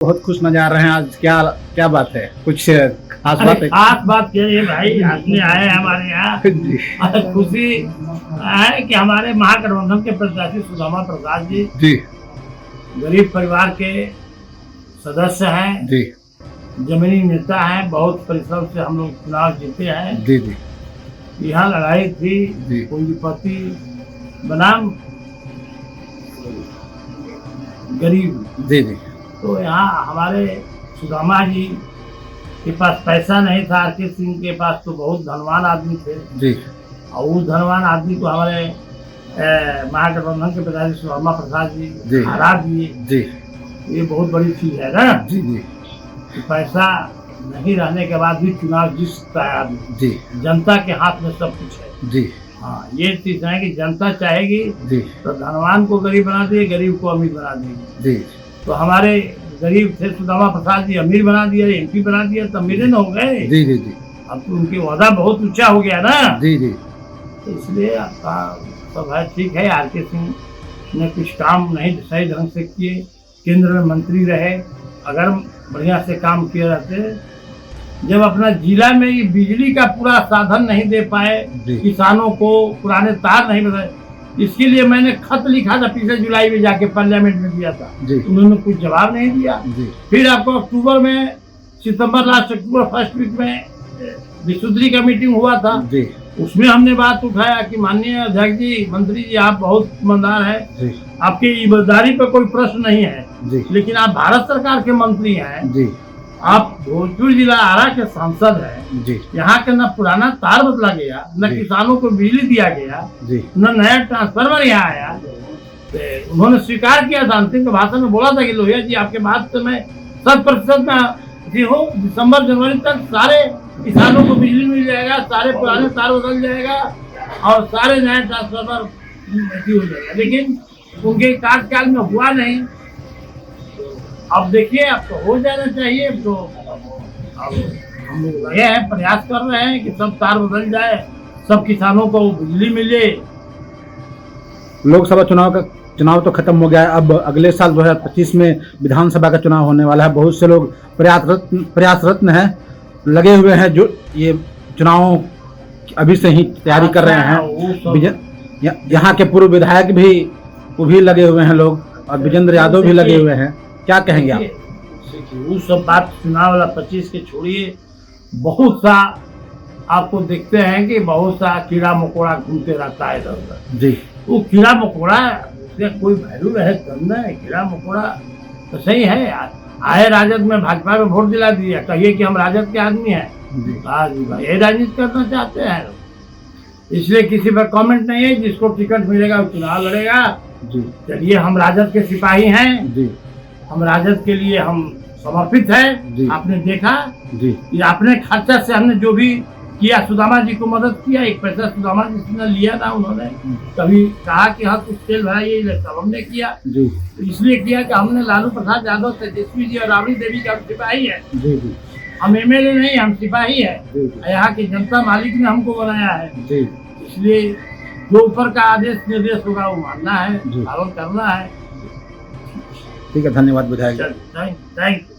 बहुत खुश नजर आ रहे हैं आज। क्या क्या बात है? कुछ खास बात है? खास बात क्या है भाई, आपने आए हैं हमारे यहाँ जी और खुशी है कि हमारे महागठबंधन के प्रत्याशी सुदामा प्रसाद जी जी गरीब परिवार के सदस्य हैं, जी जमीनी नेता हैं। बहुत परिश्रम से हम लोग चुनाव जीते हैं। जी जी यहाँ लड़ाई थी जी। पूंजीपति बनाम गरीब। जी जी तो यहाँ हमारे सुदामा जी के पास पैसा नहीं था, आर के सिंह के पास तो बहुत धनवान आदमी थे जी और उस धनवान आदमी को हमारे महागठबंधन के प्रत्याशी सुदामा प्रसाद जी। जी हरा दिए। जी ये बहुत बड़ी चीज है ना जी जी कि पैसा नहीं रहने के बाद भी चुनाव जीत सकता है आदमी। जी जनता के हाथ में सब कुछ है। जी हाँ, ये चीज है कि जनता चाहेगी जी तो धनवान को गरीब बना देगी, गरीब को अमीर बना देगी। जी तो हमारे गरीब थे सुदामा प्रसाद जी, अमीर बना दिया, एमपी बना दिया, तो अमीर न हो गए। जी जी जी अब तो उनकी ओहदा बहुत ऊंचा हो गया ना, जी जी तो इसलिए आपका सब है। ठीक है, आर के सिंह ने कुछ काम नहीं सही ढंग से किए, केंद्र में मंत्री रहे, अगर बढ़िया से काम किए रहते। जब अपना जिला में ये बिजली का पूरा साधन नहीं दे पाए जी। किसानों को, पुराने तार नहीं बनाए, इसके लिए मैंने खत लिखा था, पिछले जुलाई में जाके पार्लियामेंट में दिया था। जी। उन्होंने कुछ जवाब नहीं दिया। जी फिर आपको अक्टूबर में, सितंबर लास्ट अक्टूबर फर्स्ट वीक में विशुद्धि का मीटिंग हुआ था, जी उसमें हमने बात उठाया कि माननीय अध्यक्ष जी, मंत्री जी, आप बहुत ईमानदार है, जी आपकी ईमानदारी पर कोई प्रश्न नहीं है, जी लेकिन आप भारत सरकार के मंत्री हैं, जी आप भोजपुर जिला आरा के सांसद हैं, जी यहाँ के न पुराना तार बदला गया, न जी। किसानों को बिजली दिया गया, जी न नया ट्रांसफार्मर यहाँ आया। तो उन्होंने स्वीकार किया था, अंतिम के भाषण में बोला था कि लोहिया जी, आपके बात से मैं 100% में हो, दिसंबर जनवरी तक सारे किसानों को बिजली मिल जाएगा, सारे पुराने तार बदल जाएगा और सारे नए ट्रांसफार्मर हो जाएगा। लेकिन उनके कार्यकाल में हुआ नहीं। अब देखिए, अब तो हो जाना चाहिए। तो अब हम लोग लगे हैं, प्रयास कर रहे हैं कि सब तार बदल जाए, सब किसानों को बिजली मिले। लोकसभा चुनाव तो खत्म हो गया है। अब अगले साल 2025 में विधानसभा का चुनाव होने वाला है। बहुत से लोग प्रयासरत हैं, लगे हुए हैं, जो ये चुनाव अभी से ही तैयारी कर रहे हैं। यहाँ के पूर्व विधायक भी वो भी लगे हुए हैं लोग, और विजेंद्र यादव भी लगे हुए हैं। क्या कहेंगे आप? वो सब बात चुनाव वाला 25 के छोड़िए। बहुत सा आपको देखते हैं कि बहुत सा कीड़ा मकोड़ा घूमते रहता है इधर उधर। जी। वो कीड़ा मकोड़ा उसका कोई वैल्यू रहे तब ना। कीड़ा मकोड़ा तो सही है, आए राजद में, भाजपा में वोट दिला दिया, कहिए कि हम राजद के आदमी हैं, ये राजनीति करना चाहते हैं, इसलिए किसी पर कमेंट नहीं है। जिसको टिकट मिलेगा वो चुनाव लड़ेगा। जी। चलिए, हम राजद के सिपाही हैं जी। हम राजद के लिए हम समर्पित है। आपने देखा जी कि अपने खर्चा से हमने जो भी किया, सुदामा जी को मदद किया, एक पैसा सुदामा जी ने लिया ना, उन्होंने कभी कहा कि हाँ कुछ तेल भराइए, सब हमने किया। जी। तो इसलिए किया कि हमने लालू प्रसाद यादव, तेजस्वी जी और राबड़ी देवी का सिपाही है। जी जी हम एमएलए नहीं, हम सिपाही है। जी। यहाँ की जनता मालिक ने हमको बनाया है, जी। इसलिए जो ऊपर का आदेश निर्देश होगा वो मानना है, जी। पालन करना है। ठीक है, धन्यवाद विधायक। Thank you.